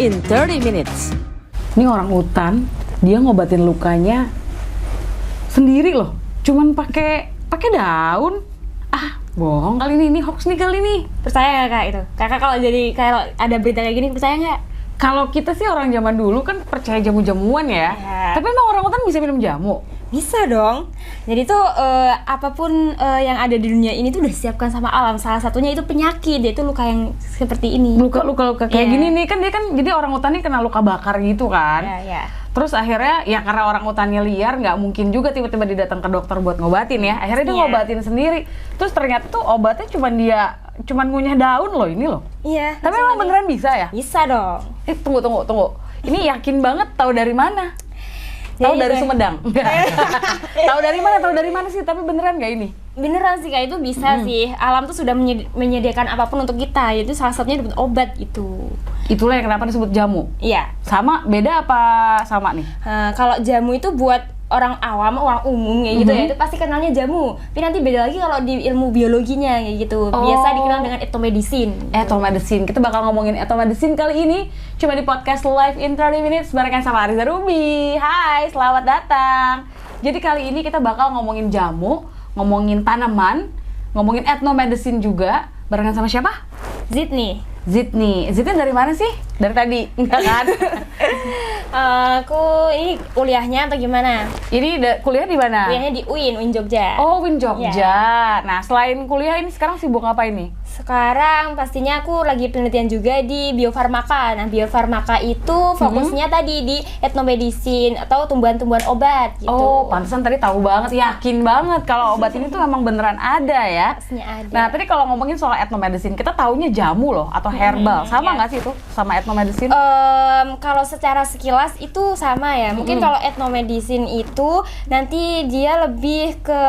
in 30 minutes. Ini orang utan, dia ngobatin lukanya sendiri loh, cuman pakai daun. Bohong kali ini hoax nih kali ini. Percaya nggak kak itu? Kakak kalau ada berita kayak gini percaya nggak? Kalau kita sih orang zaman dulu kan percaya jamu-jamuan ya. Tapi emang orang utan bisa minum jamu? Bisa dong. Jadi tuh apapun yang ada di dunia ini tuh udah disiapkan sama alam. Salah satunya itu penyakit, yaitu luka yang seperti ini. Luka kayak gini nih kan dia kan jadi orang utan nih kena luka bakar gitu kan. Terus akhirnya ya karena orang utannya liar nggak mungkin juga tiba-tiba didatang ke dokter buat ngobatin ya. Akhirnya dia ngobatin sendiri. Terus ternyata tuh obatnya cuman ngunyah daun loh ini loh. Iya. Tapi emang beneran bisa ya? Bisa dong. Tunggu. Ini yakin banget tahu dari mana? Tahu dari Sumedang? Tahu dari mana sih? Tapi beneran nggak ini? Beneran sih kak, itu bisa sih. Alam tuh sudah menyediakan apapun untuk kita. Itu salah satunya dapat obat gitu. Itulah yang kenapa disebut jamu. Iya. Sama beda apa sama nih? Kalau jamu itu buat orang awam, orang umum kayak gitu ya, itu pasti kenalnya jamu. Tapi nanti beda lagi kalau di ilmu biologinya kayak gitu. Biasa dikenal dengan ethnomedicine. Ethnomedicine. Kita bakal ngomongin ethnomedicine kali ini cuma di podcast Live in 30 Minutes barengan sama Ariza Ruby. Hai, selamat datang. Jadi kali ini kita bakal ngomongin jamu, ngomongin tanaman, ngomongin ethnomedicine juga barengan sama siapa? Zidni dari mana sih? Dari tadi? Enggak kan? Aku ini kuliahnya atau gimana? Ini kuliah di mana? Kuliahnya di UIN Jogja. Oh, UIN Jogja. Nah, selain kuliah ini sekarang sibuk apa ini? Sekarang pastinya aku lagi penelitian juga di biofarmaka. Nah, biofarmaka itu fokusnya tadi di ethnomedicine atau tumbuhan-tumbuhan obat gitu. Oh, pantesan tadi tahu banget, yakin banget kalau obat ini tuh memang beneran ada ya. Pastinya ada. Nah, tadi kalau ngomongin soal ethnomedicine, kita taunya jamu loh atau herbal. Sama nggak sih itu sama ethnomedicine? Kalau secara sekilas itu sama ya. Mungkin kalau ethnomedicine itu nanti dia lebih ke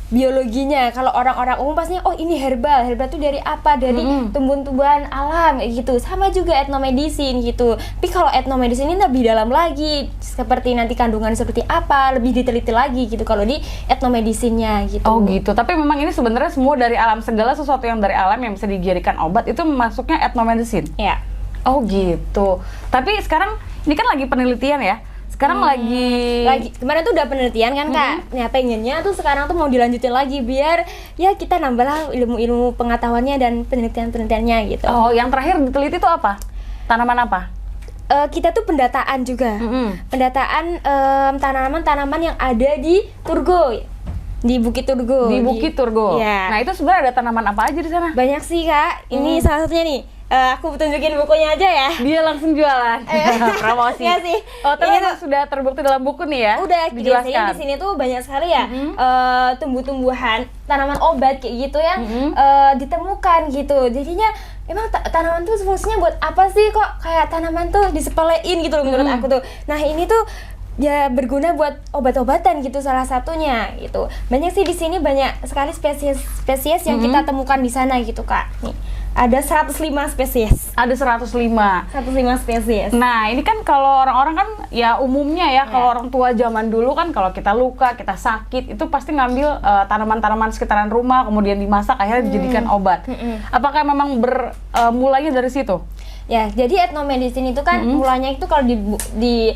biologinya. Kalau orang-orang umum pastinya ini herbal tuh dari apa? Dari tumbuhan-tumbuhan alam kayak gitu. Sama juga ethnomedicine gitu. Tapi kalau ethnomedicine ini lebih dalam lagi, seperti nanti kandungan seperti apa, lebih diteliti lagi gitu kalau di ethnomedicine-nya gitu. Oh gitu. Tapi memang ini sebenarnya semua dari alam, segala sesuatu yang dari alam yang bisa dijadikan obat itu masuknya ethnomedicine. Ya. Oh gitu. Tapi sekarang ini kan lagi penelitian ya. Sekarang lagi kemarin tuh udah penelitian kan kak. Nah pengennya tuh sekarang tuh mau dilanjutin lagi biar ya kita nambahlah ilmu pengetahuannya dan penelitiannya gitu. Oh, yang terakhir diteliti tuh apa? Tanaman apa? Kita tuh pendataan juga. Pendataan tanaman-tanaman yang ada di Turgo. Di Bukit Turgo. Di Bukit Turgo. Ya. Nah, itu sebenarnya ada tanaman apa aja di sana? Banyak sih kak. Ini salah satunya nih. Aku tunjukin bukunya aja ya. Dia langsung jualan. Promosi. Iya sih. Oh, ternyata sudah terbukti dalam buku nih ya. Udah, dijelaskan. di sini tuh banyak sekali ya tumbuh-tumbuhan, tanaman obat kayak gitu yang ditemukan gitu. Jadinya emang tanaman tuh fungsinya buat apa sih, kok kayak tanaman tuh disepelein gitu loh menurut aku tuh. Nah, ini tuh ya berguna buat obat-obatan gitu salah satunya gitu. Banyak sih di sini, banyak sekali spesies yang kita temukan di sana gitu kak. Nih, ada 105 spesies. Ada 105 spesies. Nah, ini kan kalau orang-orang kan ya umumnya ya, kalau orang tua zaman dulu kan kalau kita luka, kita sakit, itu pasti ngambil tanaman-tanaman sekitaran rumah, kemudian dimasak, akhirnya dijadikan obat. Apakah memang mulanya dari situ? Ya, jadi ethnomedicine itu kan mulanya itu kalau di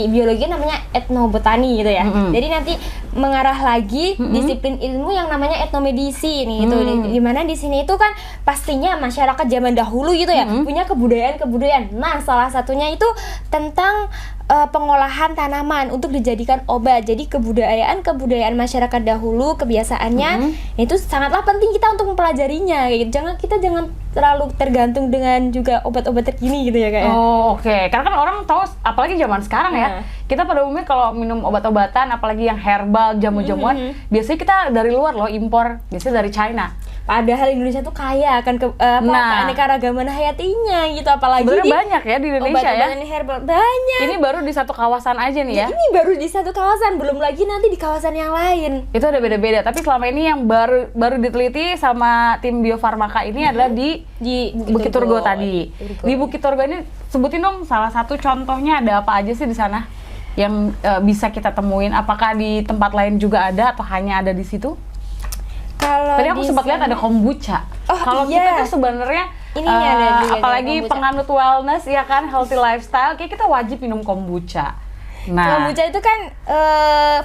biologi namanya ethnobotani gitu ya. Jadi nanti mengarah lagi disiplin ilmu yang namanya ethnomedicine gitu. Dimana di sini itu kan pastinya masyarakat zaman dahulu gitu ya punya kebudayaan. Nah, salah satunya itu tentang pengolahan tanaman untuk dijadikan obat. Jadi kebudayaan masyarakat dahulu, kebiasaannya itu sangatlah penting kita untuk mempelajarinya gitu. Kita jangan terlalu tergantung dengan juga obat-obat terkini gitu ya kayak. Oh, oke. Karena kan orang tahu, apalagi zaman sekarang ya, kita pada umumnya kalau minum obat-obatan, apalagi yang herbal, jamu-jamuan, biasanya kita dari luar loh, impor, biasanya dari China. Padahal Indonesia tuh kaya akan keanekaragaman hayatinya gitu, apalagi sebenarnya banyak ya di Indonesia ya. Obat-obatan herbal banyak. Ini baru di satu kawasan aja nih ya. Ini baru di satu kawasan, belum lagi nanti di kawasan yang lain. Itu ada beda-beda. Tapi selama ini yang baru diteliti sama tim biofarmaka ini adalah di Bukit Turgo tadi. Di Bukit Turgo ini sebutin dong salah satu contohnya, ada apa aja sih di sana yang bisa kita temuin? Apakah di tempat lain juga ada atau hanya ada di situ? Kalau tadi aku sempat lihat ada kombucha. Kalau kita tuh sebenarnya ininya ada juga apalagi kombucha. penganut wellness ya kan, healthy lifestyle, kayak kita wajib minum kombucha. Nah, Kombucha itu kan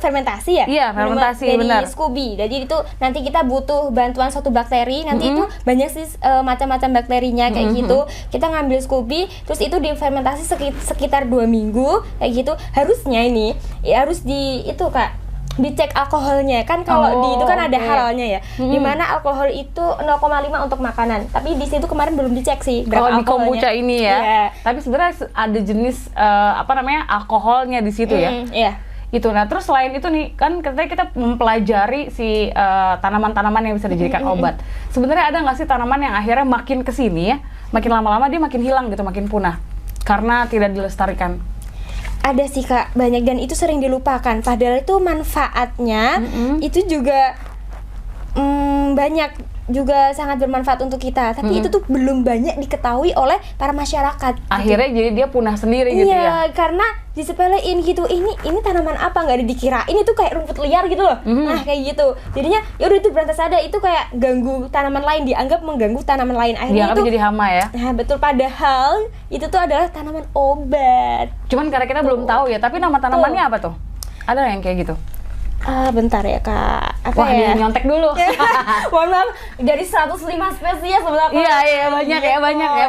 fermentasi ya? Iya, fermentasi, dari benar. SCOBY. Jadi itu nanti kita butuh bantuan suatu bakteri. Nanti itu banyak sih macam-macam bakterinya kayak gitu. Kita ngambil SCOBY, terus itu difermentasi sekitar 2 minggu kayak gitu. Harusnya ini ya harus itu Kak, dicek alkoholnya kan. Kalau di itu kan ada halalnya ya, dimana alkohol itu 0,5 untuk makanan, tapi di situ kemarin belum dicek sih kalau berapa di kombucha alkoholnya. ini ya, Iya. tapi sebenarnya ada jenis alkoholnya di situ ya. Iya. Itu. Nah, terus selain itu nih, kan kita mempelajari si tanaman-tanaman yang bisa dijadikan obat. Sebenarnya ada nggak sih tanaman yang akhirnya makin kesini ya, makin lama-lama dia makin hilang gitu, makin punah karena tidak dilestarikan? Ada sih Kak, banyak, dan itu sering dilupakan. Padahal itu manfaatnya itu juga banyak, juga sangat bermanfaat untuk kita. Tapi itu tuh belum banyak diketahui oleh para masyarakat. Akhirnya jadi dia punah sendiri gitu ya. Iya, karena disepelein gitu. Ini tanaman apa, nggak dikirain itu kayak rumput liar gitu loh. Nah kayak gitu. Jadinya ya udah itu berantas ada, itu kayak ganggu tanaman lain, dianggap mengganggu tanaman lain. Akhirnya Dianggap itu jadi hama ya. Nah betul, padahal itu tuh adalah tanaman obat. Cuman karena kita belum tahu ya, tapi nama tanamannya apa tuh? Ada yang kayak gitu? Bentar ya Kak. Apa Wah, ya? nyontek dulu. Mohon maaf, dari 105 spesies sebenarnya. Iya, banyak ya,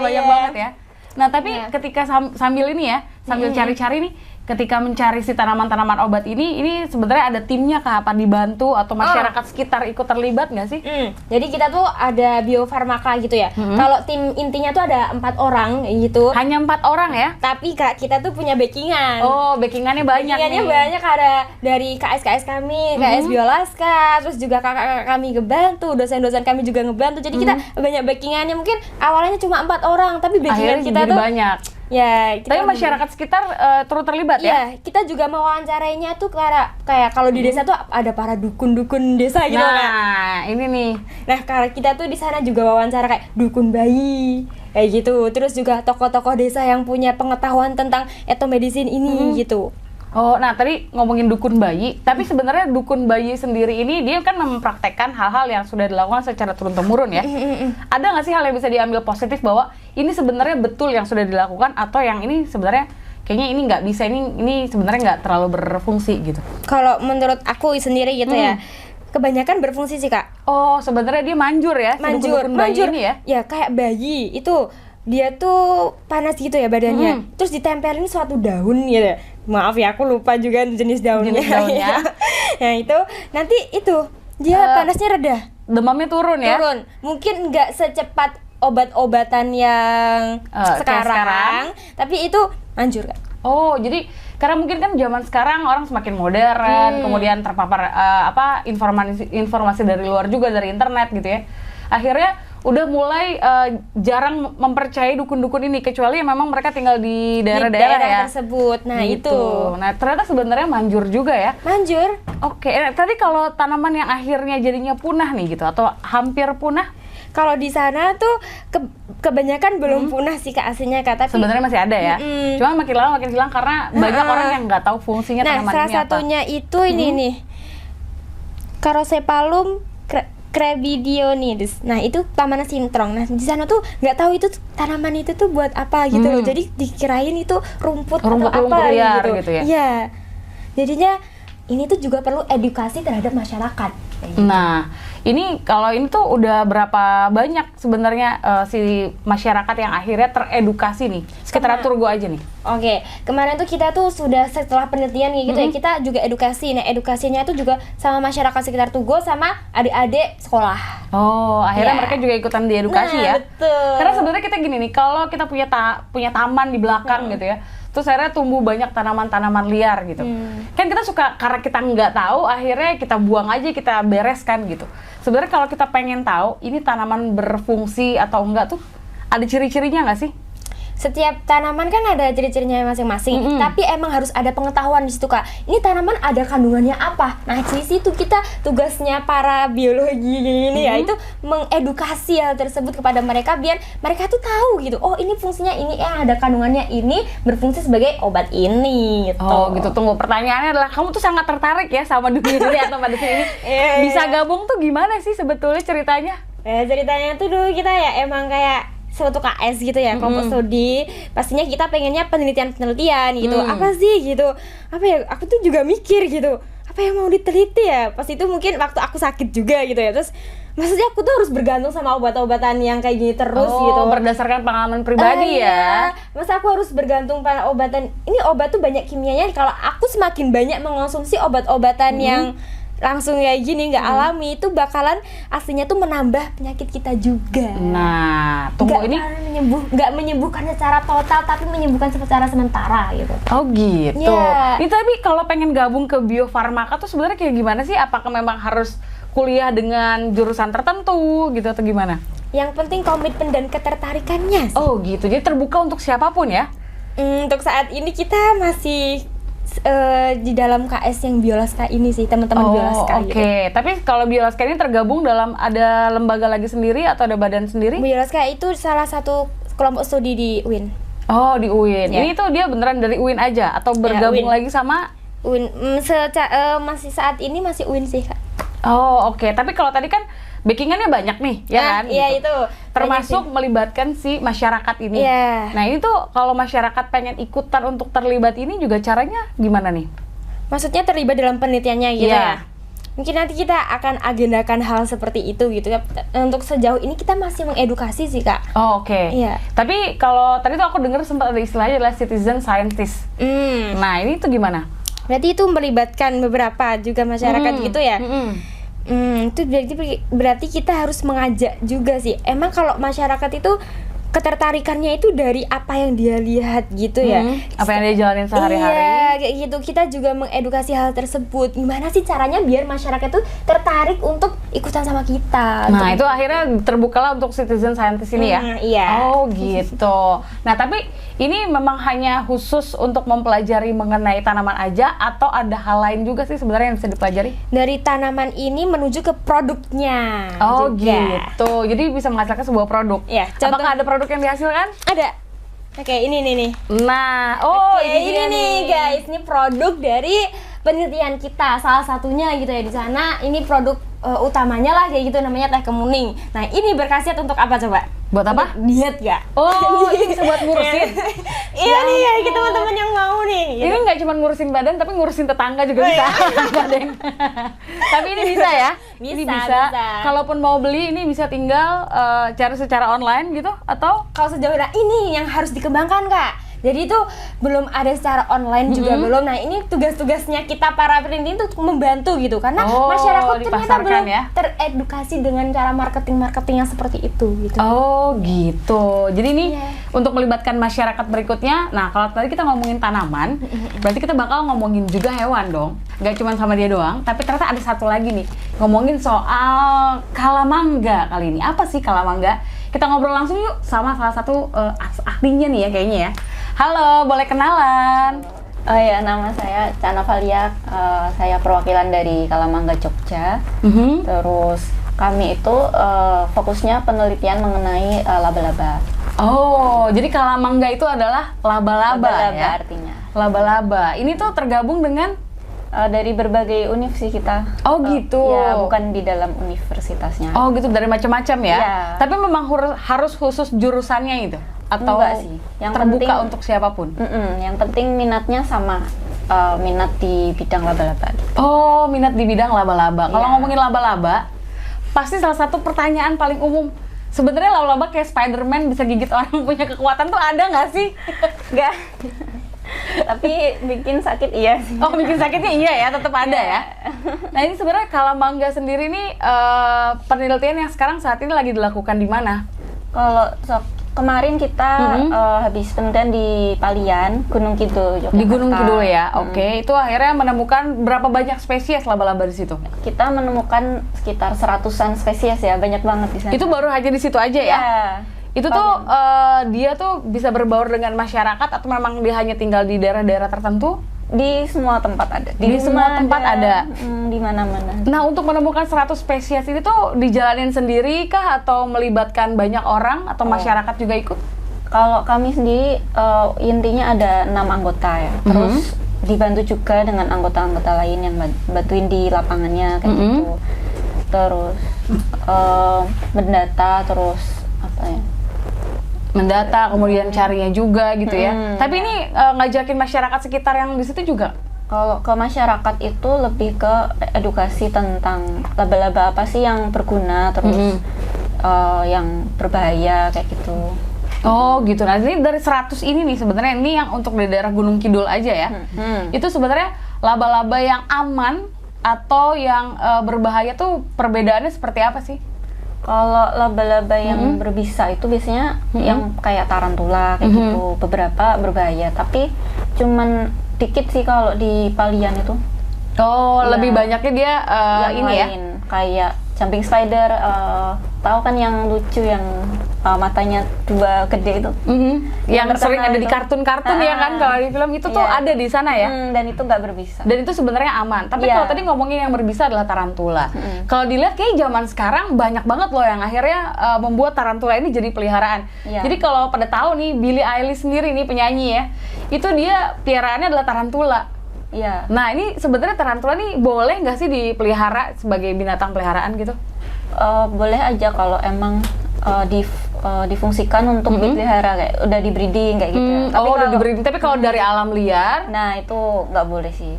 banyak banget ya. Nah, tapi Iya. ketika sambil ini ya, sambil cari-cari nih, ketika mencari si tanaman-tanaman obat ini sebenarnya ada timnya kah? Apa dibantu atau masyarakat sekitar ikut terlibat nggak sih? Jadi kita tuh ada Bio Farmaka gitu ya. Kalau tim intinya tuh ada 4 orang gitu. Hanya 4 orang ya? Tapi Kak, kita tuh punya backingan. Oh, backingannya banyak Backingannya nih. banyak, ada dari KS kami, KS Biolaska, terus juga kakak-kakak kami ngebantu, dosen-dosen kami juga ngebantu. Jadi kita banyak backingannya. Mungkin awalnya cuma 4 orang, tapi backingan Akhirnya kita jadi tuh banyak. ya. Tapi masyarakat sekitar turut terlibat ya? Iya, kita juga mewawancarainya tuh kayak kalau di desa tuh ada para dukun-dukun desa gitu Kak. Nah, ini nih. Nah, karena kita tuh di sana juga wawancara kayak dukun bayi kayak gitu. Terus juga tokoh-tokoh desa yang punya pengetahuan tentang etomedicine ini gitu. Oh, nah tadi ngomongin dukun bayi, tapi sebenarnya dukun bayi sendiri ini dia kan mempraktekkan hal-hal yang sudah dilakukan secara turun-temurun ya. Ada nggak sih hal yang bisa diambil positif bahwa ini sebenarnya betul yang sudah dilakukan, atau yang ini sebenarnya kayaknya ini nggak bisa, ini sebenarnya nggak terlalu berfungsi gitu? Kalau menurut aku sendiri gitu ya, kebanyakan berfungsi sih Kak. Oh, sebenarnya dia manjur ya, si dukun-dukun bayi ini ya? Ya kayak bayi itu dia tuh panas gitu ya badannya, terus ditempelin suatu daun gitu. Maaf ya, aku lupa juga jenis daunnya. Jenis daunnya. Nah itu nanti itu dia panasnya reda, Demamnya turun ya? turun. Mungkin nggak secepat obat-obatan yang Kayak sekarang. tapi itu manjur Kak. Oh, jadi karena mungkin kan zaman sekarang orang semakin modern, kemudian terpapar informasi dari luar juga, dari internet gitu ya. Akhirnya udah mulai jarang mempercayai dukun-dukun ini, kecuali yang memang mereka tinggal di daerah-daerah ya tersebut. Nah gitu. itu Nah, ternyata sebenarnya manjur juga ya. manjur. Oke, tadi kalau tanaman yang akhirnya jadinya punah nih gitu, atau hampir punah, Kalau di sana tuh kebanyakan belum punah sih Kak aslinya Kak, tapi sebenarnya masih ada ya. Cuma makin lama makin hilang karena banyak orang yang nggak tahu fungsinya tanaman salah ini apa. satunya itu ini nih, Carocephalum crabidionidis. Nah itu Taman Sintrong. Nah di sana tuh nggak tahu itu tanaman itu tuh buat apa gitu loh. Jadi dikirain itu rumput atau apa liar gitu. gitu ya. Iya. Jadinya ini tuh juga perlu edukasi terhadap masyarakat. Nah, ini kalau ini tuh udah berapa banyak sebenarnya si masyarakat yang akhirnya teredukasi nih sekitaran Turgo aja nih? Oke, kemarin tuh kita tuh sudah setelah penelitian gitu ya, kita juga edukasi. Nah edukasinya tuh juga sama masyarakat sekitar Tugu sama adik-adik sekolah. Oh, akhirnya Ya. mereka juga ikutan diedukasi Nah, ya? betul. Karena sebenarnya kita gini nih, kalau kita punya taman di belakang gitu ya, terus akhirnya tumbuh banyak tanaman-tanaman liar gitu. Kan kita suka, karena kita nggak tahu, akhirnya kita buang aja, kita bereskan gitu. Sebenarnya kalau kita pengen tahu, ini tanaman berfungsi atau enggak tuh, ada ciri-cirinya nggak sih? Setiap tanaman kan ada ciri-cirinya masing-masing, tapi emang harus ada pengetahuan di situ Kak. Ini tanaman ada kandungannya apa? Nah di situ kita tugasnya para biologi ini ya, itu mengedukasi hal tersebut kepada mereka biar mereka tuh tahu gitu. Oh ini fungsinya ini, yang ada kandungannya ini berfungsi sebagai obat ini. Gitu. Oh gitu, tunggu, pertanyaannya adalah kamu tuh sangat tertarik ya sama dunia atau pada sini. Bisa gabung tuh gimana sih sebetulnya ceritanya? Ceritanya tuh dulu kita ya emang kayak suatu KS gitu ya, kelompok studi, pastinya kita pengennya penelitian gitu. Apa sih gitu? Apa ya? Aku tuh juga mikir gitu. Apa yang mau diteliti ya? Pas itu mungkin waktu aku sakit juga gitu ya. Terus maksudnya aku tuh harus bergantung sama obat-obatan yang kayak gini terus gitu. Berdasarkan pengalaman pribadi ya. Masa aku harus bergantung pada obatan? Ini obat tuh banyak kimianya. Kalau aku semakin banyak mengonsumsi obat-obatan yang langsung kayak gini nggak alami, itu bakalan aslinya tuh menambah penyakit kita juga. Nah, tunggu ini nggak menyembuhkan secara total, tapi menyembuhkan secara sementara gitu. Oh gitu. Yeah. Ini tapi kalau pengen gabung ke Bio Farmaka tuh sebenarnya kayak gimana sih? Apakah memang harus kuliah dengan jurusan tertentu gitu atau gimana? Yang penting komitmen dan ketertarikannya sih. Oh gitu. Jadi terbuka untuk siapapun ya? Untuk saat ini kita masih di dalam KS yang Biolaska ini sih, teman-teman Biolaska. Oke. Tapi kalau Biolaska ini tergabung dalam ada lembaga lagi sendiri atau ada badan sendiri? Biolaska itu salah satu kelompok studi di UIN. Oh, di UIN. Ya. Ini tuh dia beneran dari UIN aja atau bergabung lagi sama UIN? Masih saat ini masih UIN sih, Kak. Oh, oke. Tapi kalau tadi kan backingannya banyak nih, ya kan? Iya gitu. itu. Termasuk melibatkan si masyarakat ini. Iya. Nah ini tuh kalau masyarakat pengen ikutan untuk terlibat ini juga caranya gimana nih? Maksudnya terlibat dalam penelitiannya gitu Iya. ya? Mungkin nanti kita akan agendakan hal seperti itu gitu ya. Untuk sejauh ini kita masih mengedukasi sih, Kak. Oh, oke. Iya. Tapi kalau tadi tuh aku dengar sempat ada istilahnya adalah citizen scientist. Nah ini tuh gimana? Berarti itu melibatkan beberapa juga masyarakat gitu ya? Itu berarti kita harus mengajak juga sih. Emang kalau masyarakat itu ketertarikannya itu dari apa yang dia lihat gitu ya. Apa yang dia jalanin sehari-hari. Iya, kayak gitu. Kita juga mengedukasi hal tersebut. Gimana sih caranya biar masyarakat tuh tertarik untuk ikutan sama kita. Nah, itu akhirnya terbukalah untuk citizen scientist ini ya? Iya. Oh, gitu. Nah, tapi ini memang hanya khusus untuk mempelajari mengenai tanaman aja atau ada hal lain juga sih sebenarnya yang bisa dipelajari? Dari tanaman ini menuju ke produknya. Oh, juga. gitu. Jadi bisa menghasilkan sebuah produk. Ya, contoh, apakah ada produk yang dihasilkan? Ada. Oke, ini nih. Nah, ini nih guys, ini produk dari penelitian kita, salah satunya gitu ya di sana. Ini produk utamanya lah kayak gitu, namanya teh kemuning. Nah, ini berkhasiat untuk apa coba? Buat apa? Diet gak? Oh, ini bisa buat ngurusin. Iya nih ya, kita teman-teman yang mau nih. Ini nggak cuma ngurusin badan, tapi ngurusin tetangga juga bisa. Tapi ini bisa ya? Ini bisa. Kalaupun mau beli, ini bisa tinggal cari secara online gitu, atau? Kalau sejauh ini yang harus dikembangkan, Kak. Jadi itu belum ada secara online juga belum. Nah ini tugas-tugasnya kita para peneliti itu membantu gitu, karena masyarakat ternyata belum teredukasi dengan cara marketing yang seperti itu gitu. Oh gitu. Jadi ini untuk melibatkan masyarakat berikutnya. Nah kalau tadi kita ngomongin tanaman, berarti kita bakal ngomongin juga hewan dong. Gak cuma sama dia doang, tapi ternyata ada satu lagi nih, ngomongin soal kalamangga kali ini. Apa sih kalamangga? Kita ngobrol langsung yuk sama salah satu ahlinya nih ya kayaknya ya. Halo, boleh kenalan? Oh ya, nama saya Cana Valia, saya perwakilan dari Kalamangga Jogja. Terus kami itu fokusnya penelitian mengenai laba-laba. Oh, jadi kalamangga itu adalah laba-laba ya? Artinya. Laba-laba. Ini tuh tergabung dengan dari berbagai univ sih kita. Oh gitu. Ya, bukan di dalam universitasnya. Oh gitu, dari macam-macam ya? Iya. Tapi memang harus khusus jurusannya itu? Atau enggak sih, yang terbuka penting, untuk siapapun? Yang penting minatnya sama minat di bidang laba-laba. Oh, minat di bidang laba-laba. Kalau Iya. ngomongin laba-laba, pasti salah satu pertanyaan paling umum, sebenarnya laba-laba kayak Spider-Man bisa gigit orang punya kekuatan tuh ada nggak sih? Enggak. Tapi bikin sakit iya sih. Oh, bikin sakitnya iya ya, tetap ada ya. Nah ini sebenarnya kalamangga sendiri nih penelitian yang sekarang saat ini lagi dilakukan di mana? Kalau kemarin kita habis penelitian di Palian, Gunung Kidul, Yogyakarta. Di Gunung Kidul ya, oke. Itu akhirnya menemukan berapa banyak spesies laba-laba di situ? Kita menemukan sekitar 100-an spesies ya, banyak banget di sana. Itu baru aja di situ aja ya? Itu tuh dia tuh bisa berbaur dengan masyarakat atau memang dia hanya tinggal di daerah-daerah tertentu? Di semua tempat ada. Di semua tempat ada. Di mana-mana. Nah, untuk menemukan 100 spesies ini tuh dijalanin sendiri kah atau melibatkan banyak orang atau masyarakat juga ikut? Kalau kami sendiri intinya ada 6 anggota ya. Terus dibantu juga dengan anggota-anggota lain yang bantuin di lapangannya kayak gitu. Terus mendata, terus apa ya? Mendata, kemudian carinya juga gitu ya. Tapi ini ngajakin masyarakat sekitar yang di situ juga? Kalau ke masyarakat itu lebih ke edukasi tentang laba-laba apa sih yang berguna, terus yang berbahaya kayak gitu. Oh gitu. Nah ini dari 100 ini nih sebenarnya ini yang untuk di daerah Gunung Kidul aja ya. Itu sebenarnya laba-laba yang aman atau yang berbahaya tuh perbedaannya seperti apa sih? Kalau laba-laba yang berbisa itu biasanya yang kayak tarantula kayak gitu, beberapa berbahaya, tapi cuman dikit sih kalau di Palian itu. Oh, Ya. lebih banyaknya dia Yang ini ya. lain, kayak jumping spider, tahu kan yang lucu yang matanya 2 gede itu. Yang sering terkenal ada di itu. kartun-kartun ya kan, kalau di film itu tuh Iya. ada di sana ya. Dan itu nggak berbisa. Dan itu sebenarnya aman. Tapi Iya. kalau tadi ngomongin yang berbisa adalah tarantula. Kalau dilihat kayak zaman sekarang banyak banget loh yang akhirnya membuat tarantula ini jadi peliharaan. Iya. Jadi kalau pada tahu nih Billie Eilish sendiri nih penyanyi ya, itu dia peliharaannya adalah tarantula. Iya. Nah ini sebenarnya tarantula nih boleh nggak sih dipelihara sebagai binatang peliharaan gitu? Boleh aja kalau emang difungsikan untuk dipelihara, kayak udah di breeding kayak gitu. Ya. Oh udah di-breeding. Tapi kalau dari alam liar, Nah itu nggak boleh sih.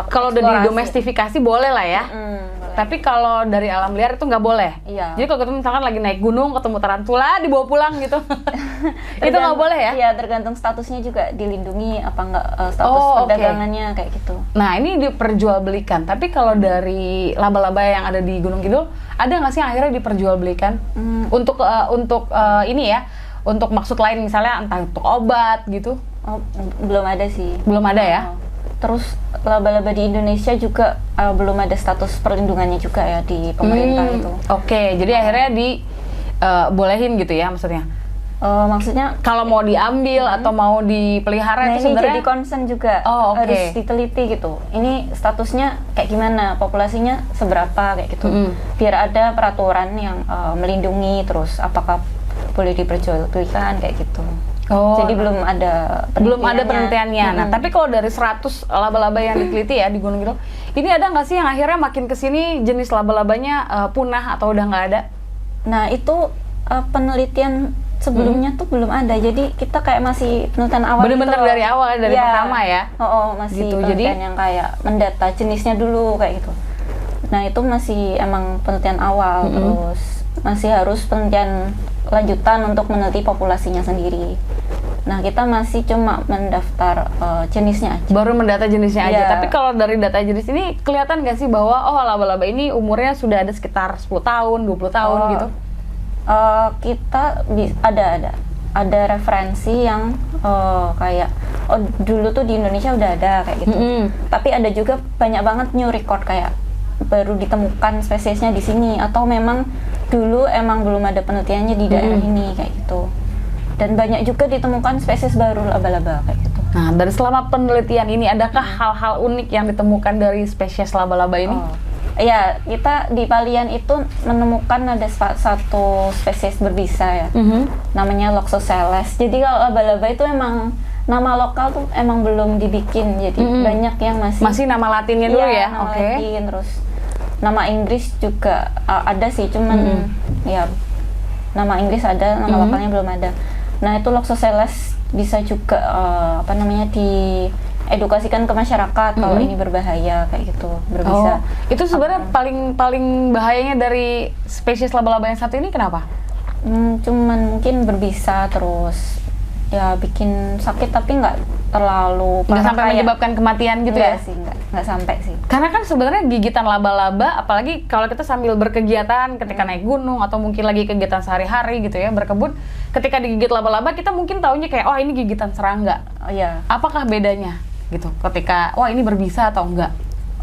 kalau udah Eksplorasi. didomestifikasi boleh lah ya. Boleh. Tapi kalau dari alam liar itu nggak boleh. Iya. Jadi kalau ketemu misalkan lagi naik gunung ketemu tarantula dibawa pulang gitu. Itu nggak boleh ya? Iya, tergantung statusnya juga dilindungi apa nggak, status Oh, oke. perdagangannya kayak gitu. Nah ini diperjualbelikan. Tapi kalau dari laba-laba yang ada di Gunung Kidul, ada nggak sih yang akhirnya diperjualbelikan untuk ini ya? Untuk maksud lain misalnya entah untuk obat gitu? Oh, belum ada sih. Belum ada ya? Terus laba-laba di Indonesia juga belum ada status perlindungannya juga ya di pemerintah itu. Oke, jadi akhirnya bolehin gitu ya maksudnya? Maksudnya Kalau mau diambil atau mau dipelihara nah itu ini sebenarnya jadi concern juga. Oh, oke. Harus diteliti gitu. Ini statusnya kayak gimana, populasinya seberapa kayak gitu. Biar ada peraturan yang melindungi, terus apakah boleh diperjualbelikan kayak gitu. Oh, Jadi belum ada penelitiannya. Nah, tapi kalau dari 100 laba-laba yang diteliti ya di Gunung Kidul, ini ada nggak sih yang akhirnya makin kesini jenis laba-labanya punah atau udah nggak ada? Nah itu penelitian sebelumnya tuh belum ada. Jadi kita kayak masih penelitian awal. Bener-bener gitu loh. dari awal, dari Iya. pertama ya? Masih Gitu, penelitian jadi- yang kayak mendata jenisnya dulu kayak gitu. Nah itu masih emang penelitian awal, terus masih harus penelitian lanjutan untuk meneliti populasinya sendiri. Nah kita masih cuma mendaftar jenisnya aja. Baru mendata jenisnya aja. Iya. Tapi kalau dari data jenis ini kelihatan nggak sih bahwa oh laba-laba ini umurnya sudah ada sekitar 10 tahun, 20 tahun Oh. gitu? Kita ada referensi yang kayak dulu tuh di Indonesia udah ada kayak gitu. Tapi ada juga banyak banget new record kayak baru ditemukan spesiesnya di sini atau memang dulu emang belum ada penelitiannya di daerah ini kayak gitu. Dan banyak juga ditemukan spesies baru laba-laba kayak gitu. Nah, dari selama penelitian ini adakah hal-hal unik yang ditemukan dari spesies laba-laba ini? Iya, kita di Palian itu menemukan ada satu spesies berbisa ya, namanya Loxosceles. Jadi kalau laba-laba itu emang nama lokal tuh emang belum dibikin, jadi banyak yang masih nama latinnya dulu ya? nama Oke. Latin, terus nama Inggris juga ada sih, cuman ya nama Inggris ada, nama lokalnya belum ada. Nah itu Loxosceles bisa juga diedukasikan ke masyarakat kalau ini berbahaya kayak gitu, berbisa. Itu sebenarnya paling bahayanya dari spesies laba-laba yang satu ini kenapa? Cuman mungkin berbisa terus ya bikin sakit tapi nggak terlalu Nggak parah sampai kayak- menyebabkan kematian gitu Nggak ya? sih, nggak sampai sih. Karena kan sebenarnya gigitan laba-laba, apalagi kalau kita sambil berkegiatan ketika naik gunung atau mungkin lagi kegiatan sehari-hari gitu ya, berkebun, ketika digigit laba-laba kita mungkin taunya kayak, oh ini gigitan serangga. Oh iya. Apakah bedanya gitu ketika, wah ini berbisa atau enggak?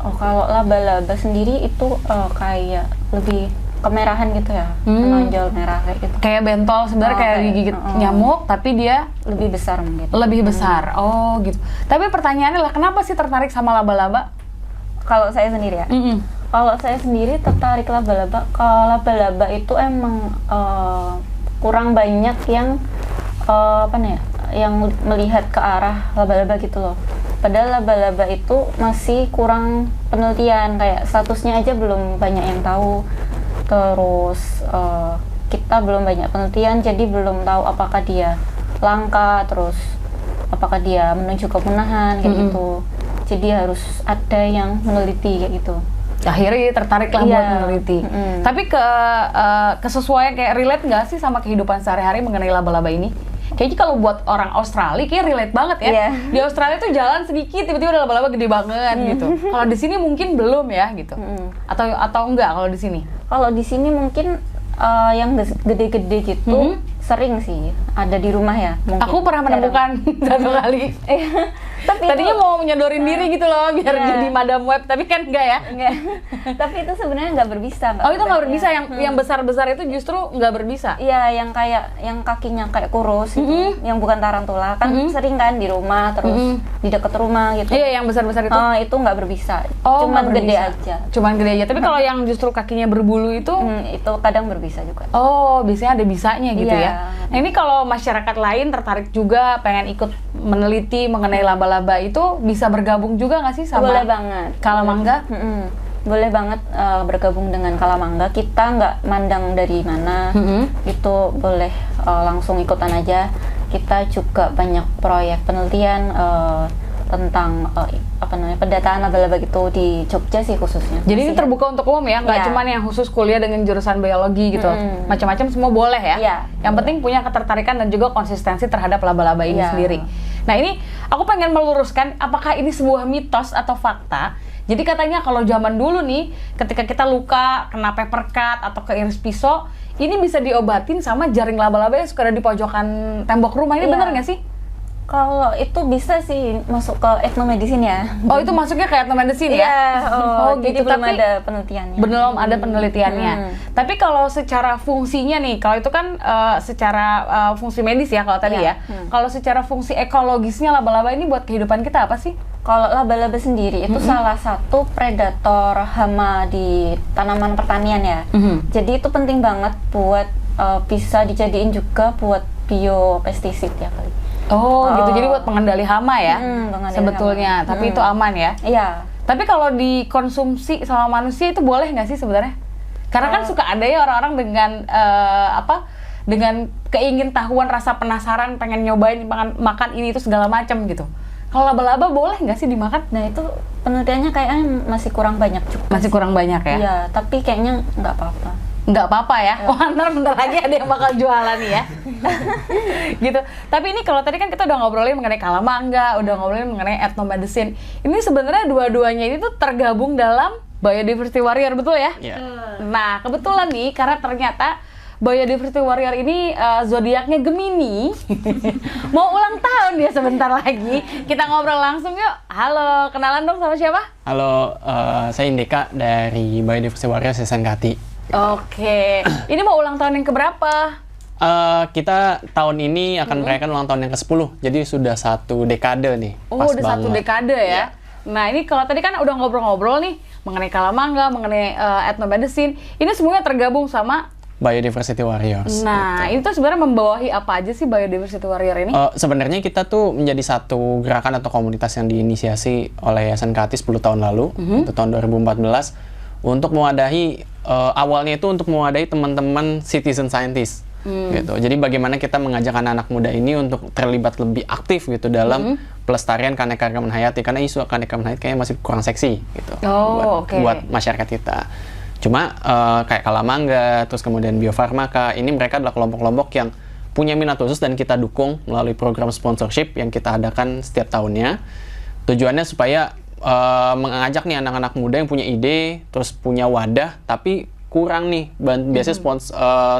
Oh kalau laba-laba sendiri itu kayak lebih kemerahan gitu ya, menonjol merah kayak gitu. Kayak bentol sebenarnya kayak digigit nyamuk, tapi dia Lebih besar mungkin. lebih besar. Oh gitu. Tapi pertanyaannya lah, kenapa sih tertarik sama laba-laba? Kalau saya sendiri ya. Kalau saya sendiri tertarik laba-laba. Kalau laba-laba itu emang kurang banyak yang yang melihat ke arah laba-laba gitu loh. Padahal laba-laba itu masih kurang penelitian, kayak statusnya aja belum banyak yang tahu. Terus kita belum banyak penelitian, jadi belum tahu apakah dia langka, terus apakah dia menuju kepunahan kayak gitu. Jadi harus ada yang meneliti kayak gitu. Akhirnya tertarik lah buat meneliti. Tapi kesesuaian kayak relate nggak sih sama kehidupan sehari-hari mengenai laba-laba ini? Kayaknya kalau buat orang Australia kayak relate banget ya. Di Australia tuh jalan sedikit tiba-tiba ada laba-laba gede banget gitu. Kalau di sini mungkin belum ya gitu. Atau enggak kalau di sini? Kalau di sini mungkin yang gede-gede gitu sering sih ada di rumah ya. Mungkin. Aku pernah menemukan satu kali. Tapi tadinya itu, mau nyodorin diri gitu loh biar jadi madam web, tapi kan enggak ya? Enggak. Tapi itu sebenarnya nggak berbisa. Itu nggak berbisa, yang besar-besar itu justru nggak berbisa? Iya, yang kayak yang kakinya kayak kurus itu, yang bukan tarantula kan sering kan di rumah terus di dekat rumah gitu. Iya, yang besar-besar itu. Itu nggak berbisa. Cuman gede aja. Cuman gede aja. Tapi kalau yang justru kakinya berbulu itu itu kadang berbisa juga. Oh, biasanya ada bisanya gitu ya. Iya. Nah, ini kalau masyarakat lain tertarik juga pengen ikut meneliti mengenai laba-laba itu bisa bergabung juga nggak sih sama Boleh banget. Kalamangga? Boleh banget bergabung dengan Kalamangga. Kita nggak mandang dari mana, itu boleh langsung ikutan aja. Kita juga banyak proyek penelitian tentang pendataan laba-laba gitu di Jogja sih khususnya. Jadi ini terbuka untuk umum ya, nggak Iya. cuman yang khusus kuliah dengan jurusan biologi gitu, macam-macam semua boleh ya. Iya. Yang penting punya ketertarikan dan juga konsistensi terhadap laba-laba ini Iya. sendiri. Nah ini aku pengen meluruskan, apakah ini sebuah mitos atau fakta? Jadi katanya kalau zaman dulu nih, ketika kita luka, kena paper cut atau keiris pisau, ini bisa diobatin sama jaring laba-laba yang suka ada di pojokan tembok rumah. Ini Iya. benar nggak sih? Kalau itu bisa sih masuk ke etnomedicine ya. Oh, itu masuknya kayak etnomedicine ya? Iya, gitu. jadi belum Tapi ada penelitiannya. belum ada penelitiannya. Tapi kalau secara fungsinya nih, kalau itu kan secara fungsi medis ya kalau tadi ya. Kalau secara fungsi ekologisnya laba-laba ini buat kehidupan kita apa sih? Kalau laba-laba sendiri itu salah satu predator hama di tanaman pertanian ya. Jadi itu penting banget buat bisa dijadiin juga buat biopestisid ya kali. Oh, gitu. Jadi buat pengendali hama ya, pengendali sebetulnya. hama. Tapi itu aman ya. Iya. Tapi kalau dikonsumsi sama manusia itu boleh nggak sih sebenarnya? Karena kan suka ada ya orang-orang dengan dengan keingintahuan, rasa penasaran, pengen nyobain makan ini itu segala macam gitu. Kalau laba-laba boleh nggak sih dimakan? Nah itu penelitiannya kayaknya masih kurang banyak juga. Masih kurang banyak ya? Iya, tapi kayaknya nggak apa-apa. Nggak apa-apa ya? Wah, bentar lagi ada yang bakal jualan nih ya. Gitu. Tapi ini kalau tadi kan kita udah ngobrolin mengenai Kalamangga, udah ngobrolin mengenai etnomedicine. Ini sebenarnya dua-duanya ini tuh tergabung dalam Biodiversity Warrior, betul ya? Iya. Nah, kebetulan nih, karena ternyata Biodiversity Warrior ini zodiaknya Gemini. Mau ulang tahun dia sebentar lagi. Kita ngobrol langsung yuk. Halo, kenalan dong sama siapa? Halo, saya Indeka dari Biodiversity Warrior SNKT. Oke. Ini mau ulang tahun yang keberapa? Kita tahun ini akan merayakan ulang tahun yang ke-10, jadi sudah 1 dekade nih. Oh, Pas udah 1 banget. dekade ya? Nah, ini kalau tadi kan udah ngobrol-ngobrol nih mengenai Kalamangga, mengenai etnomedicine. Ini semuanya tergabung sama Biodiversity Warriors. Nah, gitu. itu sebenarnya membawahi apa aja sih Biodiversity Warrior ini? Sebenarnya kita tuh menjadi satu gerakan atau komunitas yang diinisiasi oleh SNKT 10 tahun lalu, itu tahun 2014, untuk mewadahi, awalnya itu untuk mewadahi teman-teman citizen scientist. Gitu. Jadi bagaimana kita mengajak anak-anak muda ini untuk terlibat lebih aktif gitu dalam pelestarian keanekaragaman hayati, karena isu keanekaragaman hayati kayaknya masih kurang seksi gitu buat masyarakat kita. Cuma kayak Kalamangga, terus kemudian Bio Farmaka, ini mereka adalah kelompok-kelompok yang punya minat khusus dan kita dukung melalui program sponsorship yang kita adakan setiap tahunnya. Tujuannya supaya mengajak nih anak-anak muda yang punya ide, terus punya wadah, tapi kurang nih, biasanya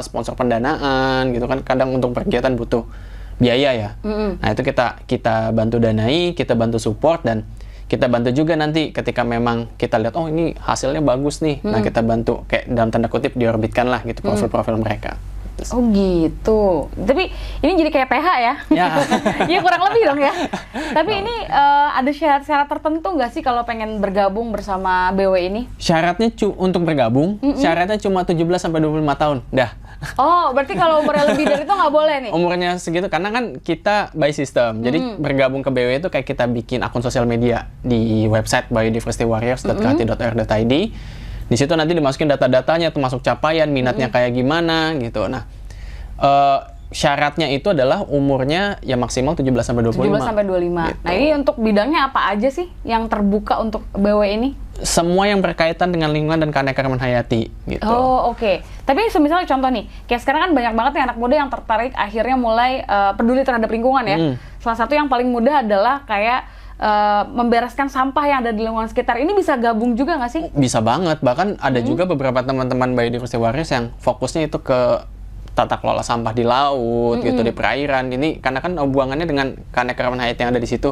sponsor pendanaan gitu kan, kadang untuk kegiatan butuh biaya ya. Nah itu kita bantu danai, kita bantu support, dan kita bantu juga nanti ketika memang kita lihat oh ini hasilnya bagus nih, nah kita bantu kayak dalam tanda kutip diorbitkan lah gitu profil-profil mereka. Oh gitu. Tapi ini jadi kayak PH ya? Ya. Iya kurang lebih dong ya. Tapi ini ada syarat-syarat tertentu nggak sih kalau pengen bergabung bersama BW ini? Syaratnya untuk bergabung, syaratnya cuma 17 sampai 25 tahun. Dah. Oh, berarti kalau umurnya lebih dari itu nggak boleh nih? Umurnya segitu, karena kan kita by system. Jadi bergabung ke BW itu kayak kita bikin akun sosial media di website biodiversitywarriors.kht.or.id. Di situ nanti dimasukin data-datanya, termasuk capaian, minatnya kayak gimana gitu. Nah, syaratnya itu adalah umurnya ya maksimal 17 sampai 25. 17 sampai 25. Gitu. Nah, ini untuk bidangnya apa aja sih yang terbuka untuk BW ini? Semua yang berkaitan dengan lingkungan dan keanekaragaman hayati gitu. Oh, oke. Tapi misalnya contoh nih, kayak sekarang kan banyak banget nih anak muda yang tertarik akhirnya mulai peduli terhadap lingkungan ya. Salah satu yang paling mudah adalah kayak membereskan sampah yang ada di lingkungan sekitar. Ini bisa gabung juga nggak sih? Bisa banget. Bahkan ada juga beberapa teman-teman Biodiversity Warriors yang fokusnya itu ke tata kelola sampah di laut, gitu, di perairan. Ini karena kan hubungannya dengan keanekaragaman hayati yang ada di situ.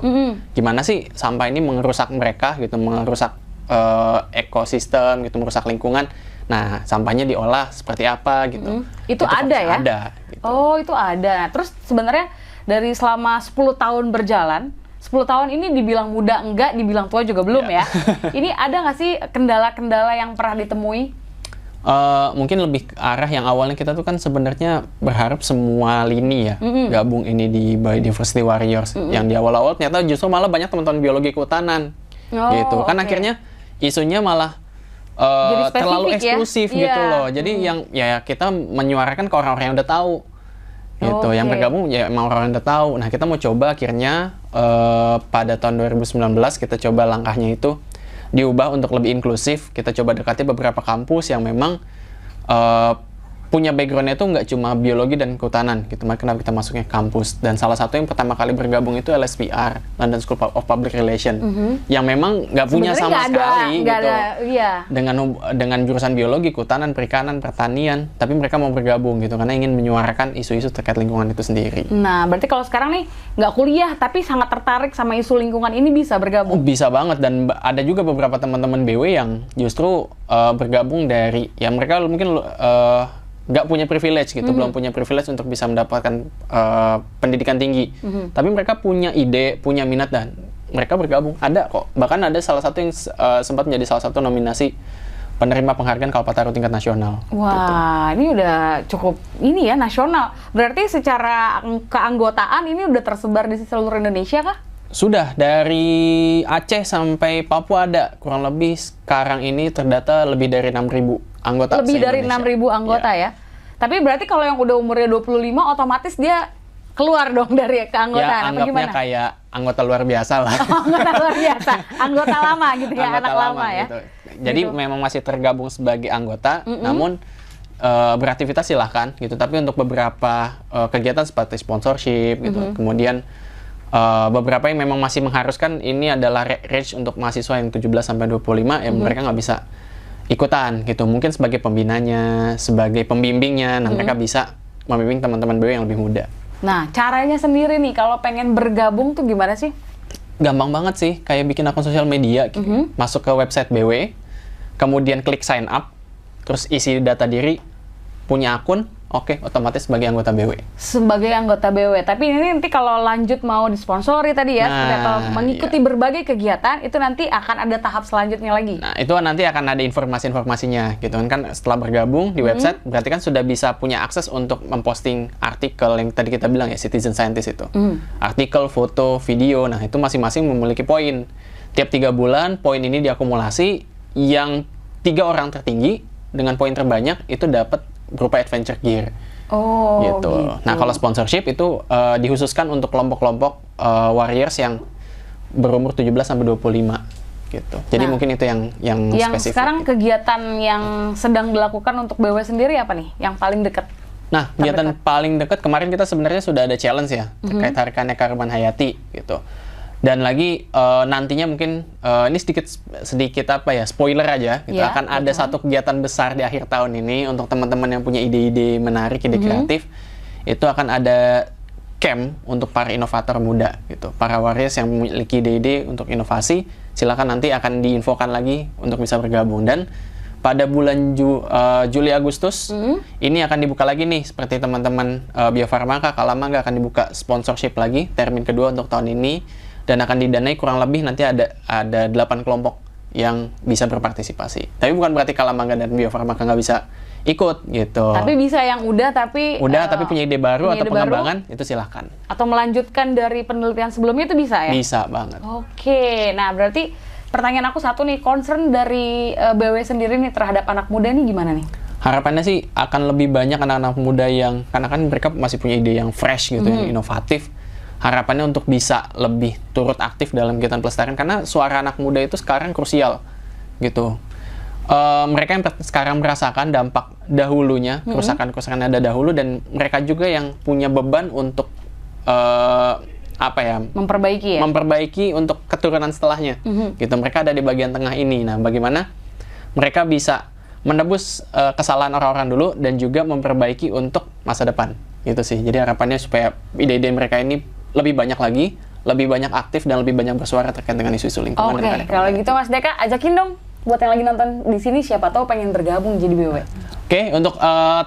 Gimana sih sampah ini mengerusak mereka, gitu, mengerusak ekosistem, gitu, merusak lingkungan. Nah, sampahnya diolah seperti apa, gitu. Itu ada ya? Ada. Gitu. Oh, itu ada. Nah, terus sebenarnya dari selama 10 tahun berjalan, 10 tahun ini dibilang muda enggak, dibilang tua juga belum ya. Ini ada nggak sih kendala-kendala yang pernah ditemui? Mungkin lebih ke arah yang awalnya kita tuh kan sebenarnya berharap semua lini ya gabung ini di Biodiversity Warriors. Yang di awal-awal ternyata justru malah banyak teman-teman biologi kehutanan gitu. Kan akhirnya isunya malah terlalu eksklusif gitu loh. Jadi yang ya kita menyuarakan ke orang-orang yang udah tahu gitu. Yang bergabung ya emang orang yang udah tahu. Nah, kita mau coba akhirnya pada tahun 2019 kita coba langkahnya itu diubah untuk lebih inklusif. Kita coba dekati beberapa kampus yang memang punya background-nya itu nggak cuma biologi dan kehutanan gitu. Makanya kenapa kita masuknya kampus. Dan salah satu yang pertama kali bergabung itu LSPR, London School of Public Relations, yang memang nggak punya sama sekali gitu. Dengan jurusan biologi, kehutanan, perikanan, pertanian, tapi mereka mau bergabung gitu karena ingin menyuarakan isu-isu terkait lingkungan itu sendiri. Nah, berarti kalau sekarang nih nggak kuliah tapi sangat tertarik sama isu lingkungan ini bisa bergabung? Bisa banget, dan ada juga beberapa teman-teman BW yang justru bergabung dari, ya mereka mungkin nggak punya privilege gitu, belum punya privilege untuk bisa mendapatkan pendidikan tinggi. Tapi mereka punya ide, punya minat, dan mereka bergabung. Ada kok. Bahkan ada salah satu yang sempat menjadi salah satu nominasi penerima penghargaan Kalpataru tingkat nasional. Wah, ini udah cukup ini ya, nasional. Berarti secara keanggotaan ini udah tersebar di seluruh Indonesia kah? Sudah, dari Aceh sampai Papua ada. Kurang lebih sekarang ini terdata lebih dari 6.000 anggota. Lebih dari 6.000 anggota ya. Tapi berarti kalau yang udah umurnya 25 otomatis dia keluar dong dari keanggotaan, ya, apa gimana? anggapnya kayak anggota luar biasa lah. Anggota luar biasa, anggota lama gitu ya, anak lama ya. Gitu. Jadi memang masih tergabung sebagai anggota, namun beraktivitas silahkan gitu. Tapi untuk beberapa kegiatan seperti sponsorship gitu, kemudian beberapa yang memang masih mengharuskan ini adalah range untuk mahasiswa yang 17 sampai 25 ya mereka nggak bisa ikutan gitu. Mungkin sebagai pembinanya, sebagai pembimbingnya, nah mereka bisa membimbing teman-teman BW yang lebih muda. Nah, caranya sendiri nih kalau pengen bergabung tuh gimana sih? Gampang banget sih, kayak bikin akun sosial media gitu. Masuk ke website BW, kemudian klik sign up, terus isi data diri, punya akun, oke, otomatis sebagai anggota BW. Sebagai anggota BW, tapi ini nanti kalau lanjut mau disponsori tadi ya, atau mengikuti berbagai kegiatan, itu nanti akan ada tahap selanjutnya lagi. Nah, itu nanti akan ada informasi-informasinya gitu kan setelah bergabung di website, berarti kan sudah bisa punya akses untuk memposting artikel yang tadi kita bilang ya, citizen scientist itu. Artikel, foto, video, nah itu masing-masing memiliki poin. Tiap 3 bulan, poin ini diakumulasi, yang 3 orang tertinggi dengan poin terbanyak itu dapat berupa adventure gear. Gitu. Nah, kalau sponsorship itu dikhususkan untuk kelompok-kelompok warriors yang berumur 17 sampai 25 gitu. Jadi mungkin itu yang spesifik. Sekarang kegiatan yang sedang dilakukan untuk BW sendiri apa nih? Yang paling dekat? Nah, kegiatan paling dekat kemarin kita sebenarnya sudah ada challenge ya terkait Hari Keanekaragaman Hayati gitu. Dan lagi nantinya mungkin ini sedikit apa ya, spoiler aja gitu. Akan ada satu kegiatan besar di akhir tahun ini untuk teman-teman yang punya ide-ide menarik, ide kreatif. Itu akan ada camp untuk para inovator muda gitu. Para warriors yang memiliki ide-ide untuk inovasi, silakan nanti akan diinfokan lagi untuk bisa bergabung. Dan pada bulan Juli Agustus ini akan dibuka lagi nih, seperti teman-teman Bio Farmaka, Kalamangga akan dibuka sponsorship lagi, termin kedua untuk tahun ini. Dan akan didanai kurang lebih nanti ada 8 kelompok yang bisa berpartisipasi. Tapi bukan berarti Kalamangga dan Bio Farmaka nggak bisa ikut gitu. Tapi bisa yang udah tapi punya ide baru atau pengembangan itu silahkan. Atau melanjutkan dari penelitian sebelumnya itu bisa ya? Bisa banget. Oke, nah berarti pertanyaan aku satu nih, concern dari BW sendiri nih terhadap anak muda nih gimana nih? Harapannya sih akan lebih banyak anak-anak muda yang, karena kan mereka masih punya ide yang fresh gitu, yang inovatif. Harapannya untuk bisa lebih turut aktif dalam kegiatan pelestarian, karena suara anak muda itu sekarang krusial gitu. Mereka yang sekarang merasakan dampak dahulunya, kerusakan-kerusakan yang ada dahulu, dan mereka juga yang punya beban untuk memperbaiki untuk keturunan setelahnya. Gitu. Mereka ada di bagian tengah ini. Nah, bagaimana mereka bisa menebus kesalahan orang-orang dulu dan juga memperbaiki untuk masa depan. Gitu sih. Jadi harapannya supaya ide-ide mereka ini lebih banyak lagi, lebih banyak aktif dan lebih banyak bersuara terkait dengan isu-isu lingkungan. Oke, kalau gitu Mas Deka, ajakin dong buat yang lagi nonton di sini, siapa tahu pengen bergabung jadi BW. Oke, untuk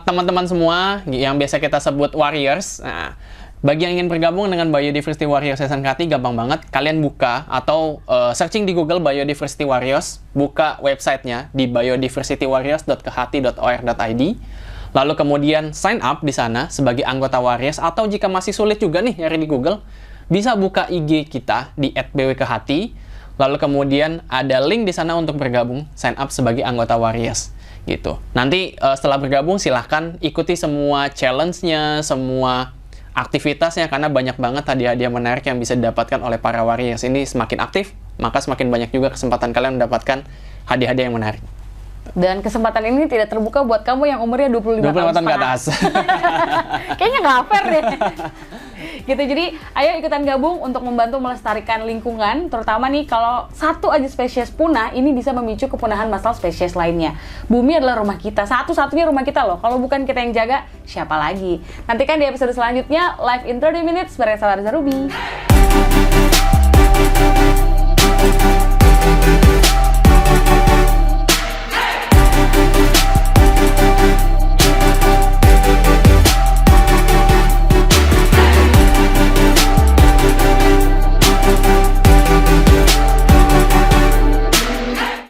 teman-teman semua yang biasa kita sebut warriors, nah, bagi yang ingin bergabung dengan Biodiversity Warriors SNKT, gampang banget. Kalian buka atau searching di Google Biodiversity Warriors, buka websitenya di biodiversitywarriors.kehati.or.id. Lalu kemudian sign up di sana sebagai anggota Warriors, atau jika masih sulit juga nih nyari di Google, bisa buka IG kita di @bwkehati. Lalu kemudian ada link di sana untuk bergabung, sign up sebagai anggota Warriors gitu. Nanti setelah bergabung silahkan ikuti semua challenge-nya, semua aktivitasnya, karena banyak banget hadiah-hadiah menarik yang bisa didapatkan oleh para Warriors. Ini semakin aktif, maka semakin banyak juga kesempatan kalian mendapatkan hadiah-hadiah yang menarik. Dan kesempatan ini tidak terbuka buat kamu yang umurnya 25 tahun ke atas. Kayaknya nggak fair deh. Gitu, jadi ayo ikutan gabung untuk membantu melestarikan lingkungan, terutama nih kalau satu aja spesies punah, ini bisa memicu kepunahan massal spesies lainnya. Bumi adalah rumah kita, satu-satunya rumah kita loh. Kalau bukan kita yang jaga, siapa lagi? Nantikan di episode selanjutnya, Live in 30 Minutes bareng Salar Zarubi.